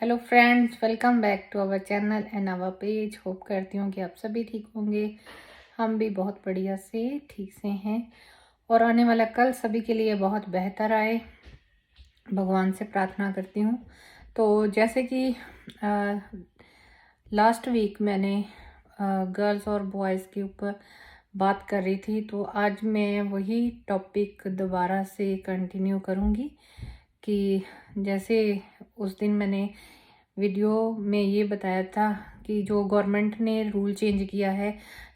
Hello friends, welcome back to our channel and our page. Hope करती हूँ कि आप सभी ठीक होंगे। हम भी बहुत बढ़िया से ठीक से हैं और आने वाला कल सभी के लिए बहुत बेहतर आए, भगवान से प्रार्थना करती हूँ। तो जैसे कि लास्ट वीक मैंने गर्ल्स और बॉयज़ के ऊपर बात कर रही थी, तो आज मैं वही टॉपिक दोबारा से कंटिन्यू करूँगी कि जैसे उस दिन मैंने वीडियो में ये बताया था कि जो गवर्नमेंट ने रूल चेंज किया है,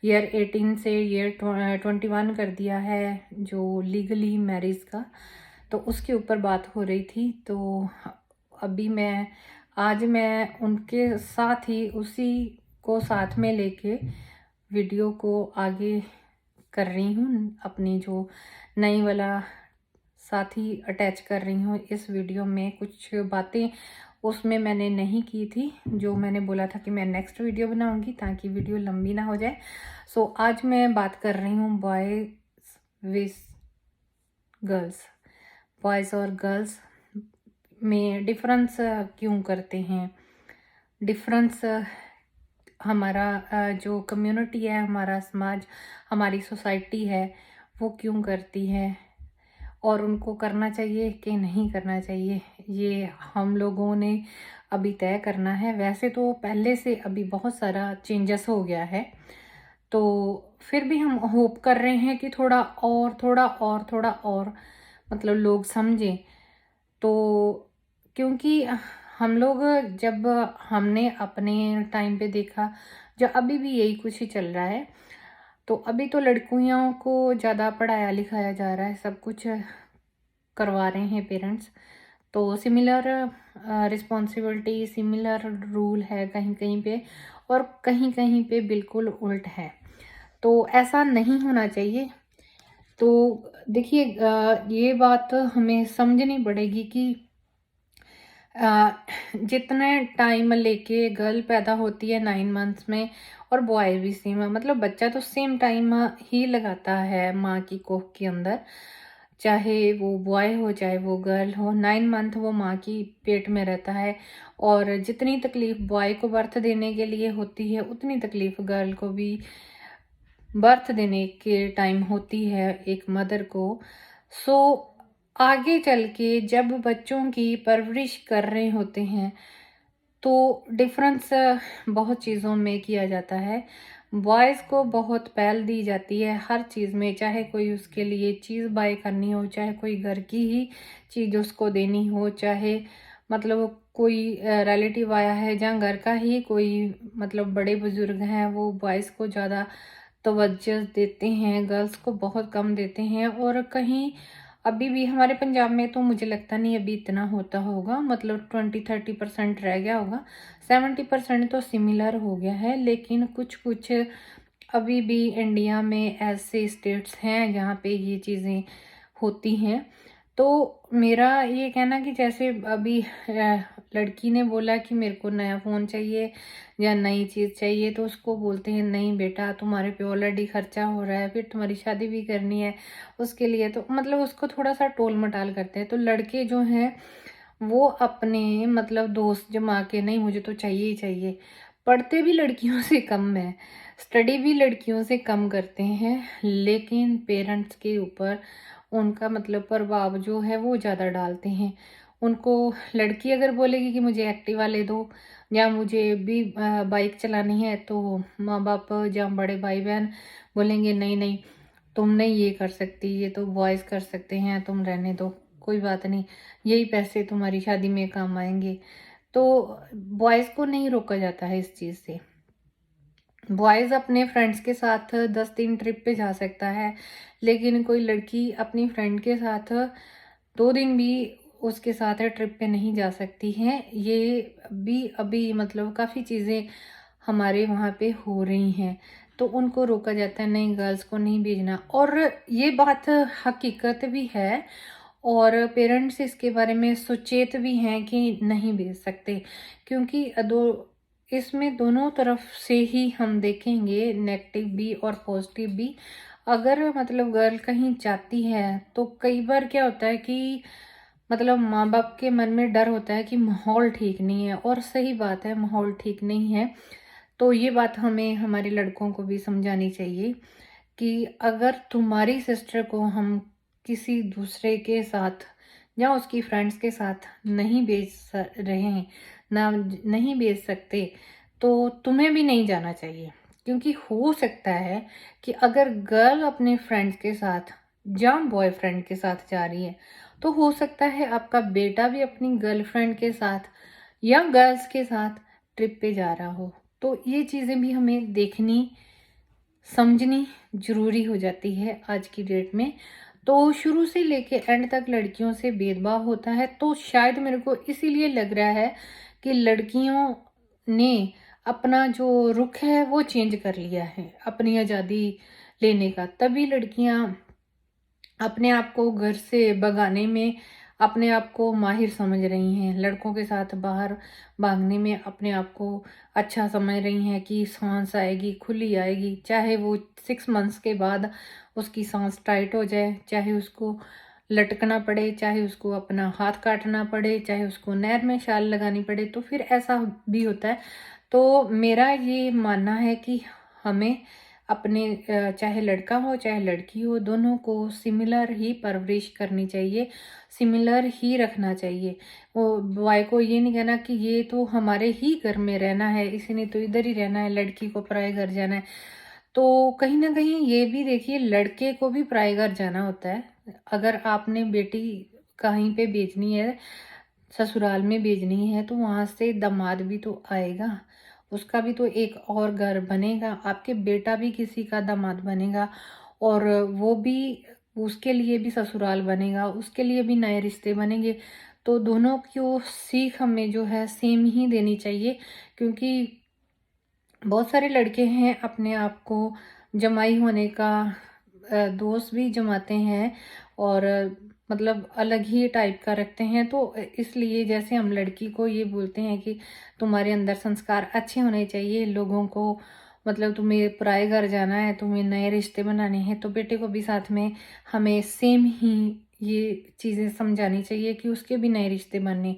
ईयर 18 से ईयर 21 कर दिया है जो लीगली मैरिज का, तो उसके ऊपर बात हो रही थी। तो अभी आज मैं उनके साथ ही उसी को साथ में लेके वीडियो को आगे कर रही हूँ। अपनी जो नई वाला साथ ही अटैच कर रही हूँ इस वीडियो में। कुछ बातें उसमें मैंने नहीं की थी, जो मैंने बोला था कि मैं नेक्स्ट वीडियो बनाऊंगी ताकि वीडियो लंबी ना हो जाए। सो आज मैं बात कर रही हूँ बॉयज़ विस गर्ल्स, बॉयज़ और गर्ल्स में डिफरेंस क्यों करते हैं। डिफरेंस हमारा जो कम्युनिटी है, हमारा समाज, हमारी सोसाइटी है, वो क्यों करती है और उनको करना चाहिए कि नहीं करना चाहिए, ये हम लोगों ने अभी तय करना है। वैसे तो पहले से अभी बहुत सारा चेंजेस हो गया है, तो फिर भी हम होप कर रहे हैं कि थोड़ा और मतलब लोग समझें। तो क्योंकि हम लोग जब हमने अपने टाइम पे देखा, जो अभी भी यही कुछ ही चल रहा है, तो अभी तो लड़कियों को ज़्यादा पढ़ाया लिखाया जा रहा है, सब कुछ करवा रहे हैं पेरेंट्स। तो सिमिलर रिस्पॉन्सिबिलिटी, सिमिलर रूल है कहीं कहीं पे, और कहीं कहीं पे बिल्कुल उल्ट है। तो ऐसा नहीं होना चाहिए। तो देखिए, ये बात हमें समझनी पड़ेगी कि जितने टाइम लेके गर्ल पैदा होती है 9 मंथ्स में, और बॉय भी सेम, मतलब बच्चा तो सेम टाइम ही लगाता है माँ की कोख के अंदर, चाहे वो बॉय हो चाहे वो गर्ल हो। 9 मंथ वो माँ की पेट में रहता है, और जितनी तकलीफ बॉय को बर्थ देने के लिए होती है उतनी तकलीफ गर्ल को भी बर्थ देने के टाइम होती है एक मदर को। सो आगे चल के जब बच्चों की परवरिश कर रहे होते हैं, तो डिफरेंस बहुत चीज़ों में किया जाता है। बॉयज़ को बहुत पहल दी जाती है हर चीज़ में, चाहे कोई उसके लिए चीज़ बाय करनी हो, चाहे कोई घर की ही चीज़ उसको देनी हो, चाहे मतलब कोई रिलेटिव आया है, जहाँ घर का ही कोई मतलब बड़े बुजुर्ग हैं, वो बॉयज़ को ज़्यादा तवज्जो देते हैं, गर्ल्स को बहुत कम देते हैं। और कहीं अभी भी हमारे पंजाब में तो मुझे लगता नहीं अभी इतना होता होगा, मतलब 20-30% रह गया होगा, 70% तो सिमिलर हो गया है। लेकिन कुछ कुछ अभी भी इंडिया में ऐसे स्टेट्स हैं जहाँ पे ये चीज़ें होती हैं। तो मेरा ये कहना कि जैसे अभी लड़की ने बोला कि मेरे को नया फ़ोन चाहिए या नई चीज़ चाहिए, तो उसको बोलते हैं नहीं बेटा, तुम्हारे पे ऑलरेडी खर्चा हो रहा है, फिर तुम्हारी शादी भी करनी है उसके लिए, तो मतलब उसको थोड़ा सा टोल मटाल करते हैं। तो लड़के जो हैं वो अपने मतलब दोस्त जमा के, नहीं मुझे तो चाहिए ही चाहिए। पढ़ते भी लड़कियों से कम है, स्टडी भी लड़कियों से कम करते हैं, लेकिन पेरेंट्स के ऊपर उनका मतलब प्रभाव जो है वो ज़्यादा डालते हैं। उनको लड़की अगर बोलेगी कि मुझे एक्टिवा ले दो या मुझे भी बाइक चलानी है, तो माँ बाप या बड़े भाई बहन बोलेंगे नहीं नहीं, तुम नहीं ये कर सकती, ये तो बॉयज़ कर सकते हैं, तुम रहने दो, कोई बात नहीं, यही पैसे तुम्हारी शादी में काम आएंगे। तो बॉयज़ को नहीं रोका जाता है इस चीज़ से। बॉयज़ अपने फ्रेंड्स के साथ 10 दिन ट्रिप पे जा सकता है, लेकिन कोई लड़की अपनी फ्रेंड के साथ 2 दिन भी उसके साथ ट्रिप पे नहीं जा सकती है। ये भी अभी मतलब काफ़ी चीज़ें हमारे वहाँ पे हो रही हैं, तो उनको रोका जाता है, नहीं गर्ल्स को नहीं भेजना। और ये बात हकीकत भी है, और पेरेंट्स इसके बारे में सचेत भी हैं कि नहीं भेज सकते, क्योंकि इसमें दोनों तरफ से ही हम देखेंगे, नेगेटिव भी और पॉजिटिव भी। अगर मतलब गर्ल कहीं जाती है तो कई बार क्या होता है कि मतलब माँ बाप के मन में डर होता है कि माहौल ठीक नहीं है, और सही बात है, माहौल ठीक नहीं है। तो ये बात हमें हमारे लड़कों को भी समझानी चाहिए कि अगर तुम्हारी सिस्टर को हम किसी दूसरे के साथ या उसकी फ्रेंड्स के साथ नहीं रहे हैं, ना नहीं भेज सकते, तो तुम्हें भी नहीं जाना चाहिए। क्योंकि हो सकता है कि अगर गर्ल अपने फ्रेंड्स के साथ या बॉयफ्रेंड के साथ जा रही है, तो हो सकता है आपका बेटा भी अपनी गर्लफ्रेंड के साथ या गर्ल्स के साथ ट्रिप पे जा रहा हो। तो ये चीज़ें भी हमें देखनी, समझनी ज़रूरी हो जाती है आज की डेट में। तो शुरू से लेके एंड तक लड़कियों से भेदभाव होता है, तो शायद मेरे को इसीलिए लग रहा है कि लड़कियों ने अपना जो रुख है वो चेंज कर लिया है अपनी आज़ादी लेने का। तभी लड़कियां अपने आप को घर से भगाने में अपने आप को माहिर समझ रही हैं, लड़कों के साथ बाहर भागने में अपने आप को अच्छा समझ रही हैं कि सांस आएगी, खुली आएगी, चाहे वो 6 मंथ्स के बाद उसकी सांस टाइट हो जाए, चाहे उसको लटकना पड़े, चाहे उसको अपना हाथ काटना पड़े, चाहे उसको नहर में शाल लगानी पड़े, तो फिर ऐसा भी होता है। तो मेरा ये मानना है कि हमें अपने चाहे लड़का हो चाहे लड़की हो, दोनों को सिमिलर ही परवरिश करनी चाहिए, सिमिलर ही रखना चाहिए। वो बॉय को ये नहीं कहना कि ये तो हमारे ही घर में रहना है, इसी ने तो इधर ही रहना है, लड़की को पराए घर जाना है। तो कहीं ना कहीं ये भी देखिए, लड़के को भी पराए घर जाना होता है। अगर आपने बेटी कहीं पे भेजनी है, ससुराल में भेजनी है, तो वहां से दामाद भी तो आएगा, उसका भी तो एक और घर बनेगा, आपके बेटा भी किसी का दामाद बनेगा, और वो भी, उसके लिए भी ससुराल बनेगा, उसके लिए भी नए रिश्ते बनेंगे। तो दोनों को सीख हमें जो है सेम ही देनी चाहिए। क्योंकि बहुत सारे लड़के हैं अपने आप को जमाई होने का दोष भी जमाते हैं, और मतलब अलग ही टाइप का रखते हैं। तो इसलिए जैसे हम लड़की को ये बोलते हैं कि तुम्हारे अंदर संस्कार अच्छे होने चाहिए, लोगों को मतलब तुम्हें पराए घर जाना है, तुम्हें नए रिश्ते बनाने हैं, तो बेटे को भी साथ में हमें सेम ही ये चीज़ें समझानी चाहिए कि उसके भी नए रिश्ते बनने।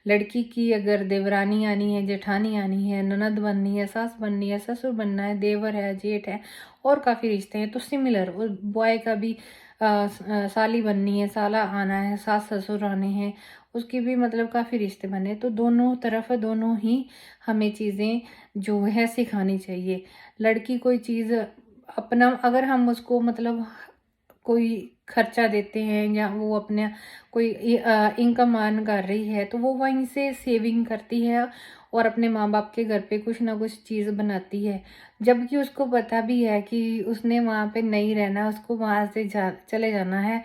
लड़की की अगर देवरानी आनी है, जेठानी आनी है, ननद बननी है, सास बननी है, ससुर बनना है, देवर है, जेठ है, और काफ़ी रिश्ते हैं, तो सिमिलर। और बॉय का भी साली बननी है, साला आना है, सास ससुर आने हैं, उसके भी मतलब काफ़ी रिश्ते बने। तो दोनों तरफ दोनों ही हमें चीज़ें जो है सिखानी चाहिए। लड़की कोई चीज़ अपना, अगर हम उसको मतलब कोई खर्चा देते हैं या वो अपने कोई इनकम अर्न कर रही है, तो वो वहीं से सेविंग करती है और अपने माँ बाप के घर पे कुछ ना कुछ चीज़ बनाती है। जबकि उसको पता भी है कि उसने वहाँ पे नहीं रहना, उसको वहाँ से चले जाना है।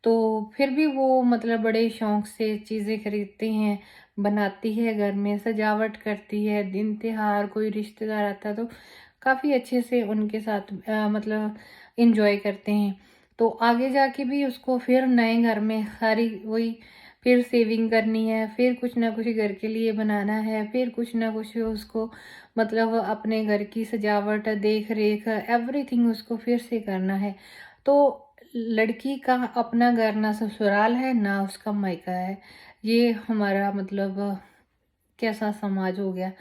तो फिर भी वो मतलब बड़े शौक से चीज़ें खरीदती हैं, बनाती है, घर में सजावट करती है, दिन त्योहार कोई रिश्तेदार आता है तो काफ़ी अच्छे से उनके साथ मतलब इंजॉय करते हैं। तो आगे जाके भी उसको फिर नए घर में सारी वही फिर सेविंग करनी है, फिर कुछ ना कुछ घर के लिए बनाना है, फिर कुछ ना कुछ उसको मतलब अपने घर की सजावट, देख रेख, एवरीथिंग उसको फिर से करना है। तो लड़की का अपना घर ना ससुराल है ना उसका मायका है। ये हमारा मतलब कैसा समाज हो गया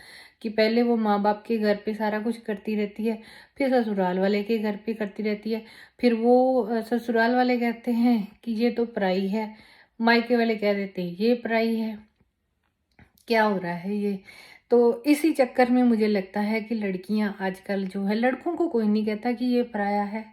कि पहले वो माँ बाप के घर पे सारा कुछ करती रहती है, फिर ससुराल वाले के घर पे करती रहती है, फिर वो ससुराल वाले कहते हैं कि ये तो पराई है, मायके वाले कह देते हैं ये पराई है। क्या हो रहा है ये? तो इसी चक्कर में मुझे लगता है कि लड़कियां आजकल जो है, लड़कों को कोई नहीं कहता कि ये पराया है,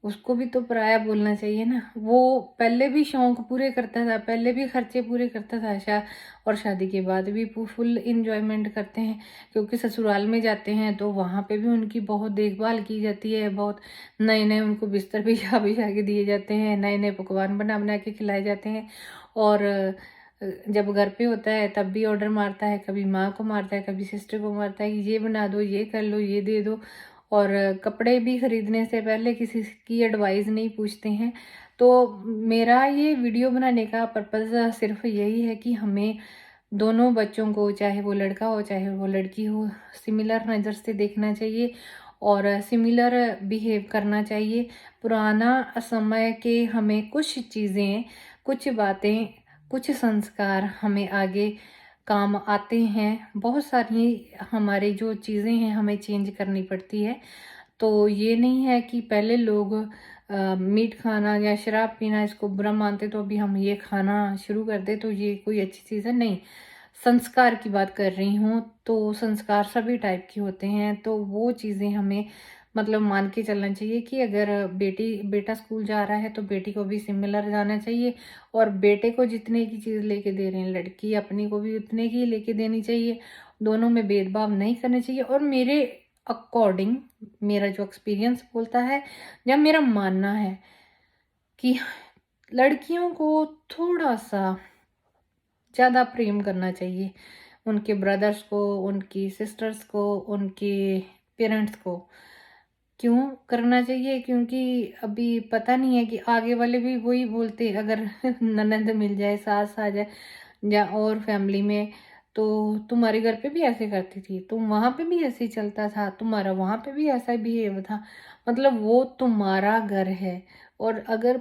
उसको भी तो पराया बोलना चाहिए ना। वो पहले भी शौक पूरे करता था, पहले भी खर्चे पूरे करता था, और शादी के बाद भी फुल इंजॉयमेंट करते हैं। क्योंकि ससुराल में जाते हैं तो वहाँ पे भी उनकी बहुत देखभाल की जाती है, बहुत नए नए उनको बिस्तर बिछा बिछा के दिए जाते हैं, नए नए पकवान बना बना के खिलाए जाते हैं। और जब घर पे होता है तब भी ऑर्डर मारता है, कभी माँ को मारता है, कभी सिस्टर को मारता है कि ये बना दो, ये कर लो, ये दे दो। और कपड़े भी खरीदने से पहले किसी की एडवाइस नहीं पूछते हैं। तो मेरा ये वीडियो बनाने का पर्पज़ सिर्फ यही है कि हमें दोनों बच्चों को, चाहे वो लड़का हो चाहे वो लड़की हो, सिमिलर नज़र से देखना चाहिए और सिमिलर बिहेव करना चाहिए। पुराना समय के हमें कुछ चीज़ें, कुछ बातें कुछ संस्कार हमें आगे काम आते हैं। बहुत सारी हमारी जो चीज़ें हैं हमें चेंज करनी पड़ती है। तो ये नहीं है कि पहले लोग मीट खाना या शराब पीना इसको बुरा मानते, तो अभी हम ये खाना शुरू कर दें तो ये कोई अच्छी चीज़ है, नहीं। संस्कार की बात कर रही हूँ, तो संस्कार सभी टाइप के होते हैं, तो वो चीज़ें हमें मतलब मान के चलना चाहिए कि अगर बेटा स्कूल जा रहा है तो बेटी को भी सिमिलर जाना चाहिए, और बेटे को जितने की चीज़ लेके दे रहे हैं लड़की अपनी को भी उतने की लेके देनी चाहिए। दोनों में भेदभाव नहीं करना चाहिए। और मेरे अकॉर्डिंग, मेरा जो एक्सपीरियंस बोलता है या मेरा मानना है कि लड़कियों को थोड़ा-सा ज़्यादा प्रेम करना चाहिए। उनके ब्रदर्स को, उनकी सिस्टर्स को, उनके पेरेंट्स को। क्यों करना चाहिए? क्योंकि अभी पता नहीं है कि आगे वाले भी वही बोलते, अगर ननद मिल जाए, सास आ जाए या और फैमिली में, तो तुम्हारे घर पे भी ऐसे करती थी, तुम वहाँ पे भी ऐसे ही चलता था, तुम्हारा वहाँ पे भी ऐसा बिहेव था। मतलब वो तुम्हारा घर है, और अगर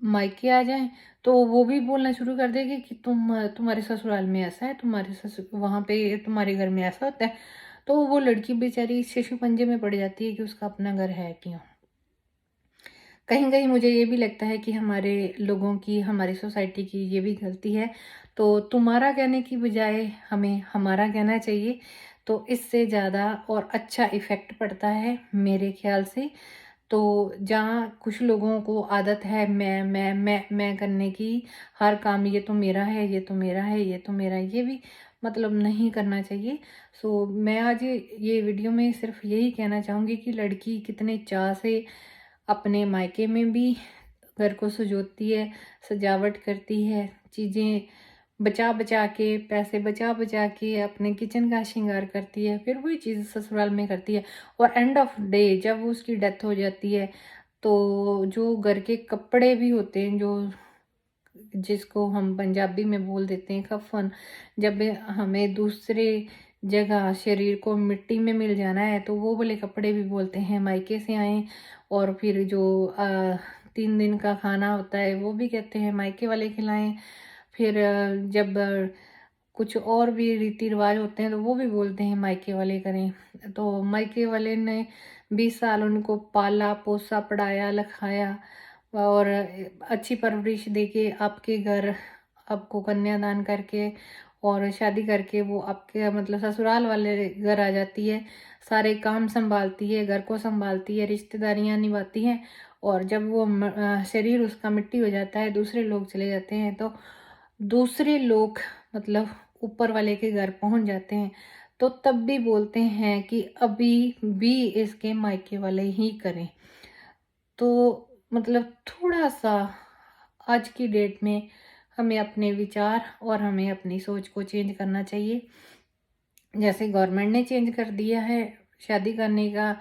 मायके आ जाएँ तो वो भी बोलना शुरू कर देगी कि तुम्हारे ससुराल में ऐसा है, तुम्हारे वहाँ पे तुम्हारे घर में ऐसा होता है। तो वो लड़की बेचारी शिशु पंजे में पड़ जाती है कि उसका अपना घर है क्यों। कहीं-कहीं मुझे ये भी लगता है कि हमारे लोगों की, हमारी सोसाइटी की ये भी गलती है। तो तुम्हारा कहने की बजाय हमें हमारा कहना चाहिए, तो इससे ज़्यादा और अच्छा इफ़ेक्ट पड़ता है मेरे ख़्याल से। तो जहाँ कुछ लोगों को आदत है मैं करने की, हर काम ये तो मेरा है, ये तो मेरा है, ये तो मेरा है, ये भी मतलब नहीं करना चाहिए। सो मैं आज ये वीडियो में सिर्फ़ यही कहना चाहूँगी कि लड़की कितने चाव से अपने मायके में भी घर को सजोती है, सजावट करती है, चीज़ें बचा-बचा के, पैसे बचा-बचा के अपने किचन का श्रृंगार करती है, फिर वही चीज़ ससुराल में करती है। और एंड ऑफ डे जब उसकी डेथ हो जाती है, तो जो घर के कपड़े भी होते हैं, जो जिसको हम पंजाबी में बोल देते हैं कफ़न, जब हमें दूसरे जगह शरीर को मिट्टी में मिल जाना है, तो वो वाले कपड़े भी बोलते हैं मायके से आए। और फिर जो 3 दिन का खाना होता है वो भी कहते हैं मायके वाले खिलाएँ। फिर जब कुछ और भी रीति-रिवाज होते हैं तो वो भी बोलते हैं मायके वाले करें। तो मायके वाले ने 20 साल उनको पाला, पोसा, पढ़ाया, लिखाया और अच्छी परवरिश देके आपके घर आपको कन्यादान करके और शादी करके वो आपके मतलब ससुराल वाले घर आ जाती है। सारे काम सँभालती है, घर को सँभालती है, रिश्तेदारियाँ निभाती हैं। और जब वो शरीर उसका मिट्टी हो जाता है, दूसरे लोग चले जाते हैं, तो दूसरे लोग मतलब ऊपर वाले के घर पहुँच जाते हैं, तो तब भी बोलते हैं कि अभी भी इसके मायके वाले ही करें। तो मतलब थोड़ा-सा आज की डेट में हमें अपने विचार और हमें अपनी सोच को चेंज करना चाहिए। जैसे गवर्नमेंट ने चेंज कर दिया है, शादी करने का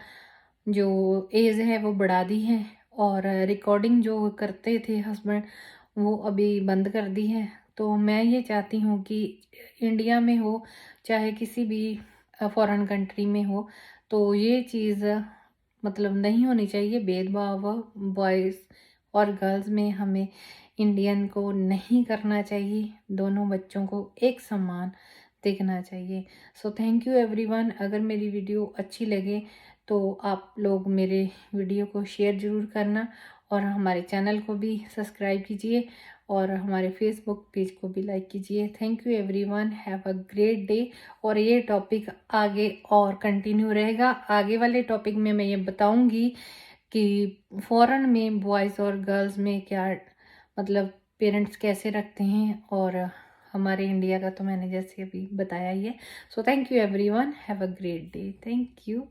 जो एज है वो बढ़ा दी है, और रिकॉर्डिंग जो करते थे हस्बैंड वो अभी बंद कर दी है। तो मैं ये चाहती हूँ कि इंडिया में हो चाहे किसी भी फॉरेन कंट्री में हो, तो ये चीज़ मतलब नहीं होनी चाहिए भेदभाव बॉयज़ और गर्ल्स में। हमें इंडियन को नहीं करना चाहिए, दोनों बच्चों को एक समान देखना चाहिए। So thank you everyone. अगर मेरी वीडियो अच्छी लगे तो आप लोग मेरे वीडियो को शेयर ज़रूर करना, और हमारे चैनल को भी सब्सक्राइब कीजिए, और हमारे फेसबुक पेज को भी लाइक कीजिए। Thank you everyone, have a great day. और ये टॉपिक आगे और कंटिन्यू रहेगा। आगे वाले टॉपिक में मैं ये बताऊंगी कि फॉरेन में बॉयज़ और गर्ल्स में क्या मतलब पेरेंट्स कैसे रखते हैं, और हमारे इंडिया का तो मैंने जैसे अभी बताया ही है। So thank you everyone, have a great day. Thank you.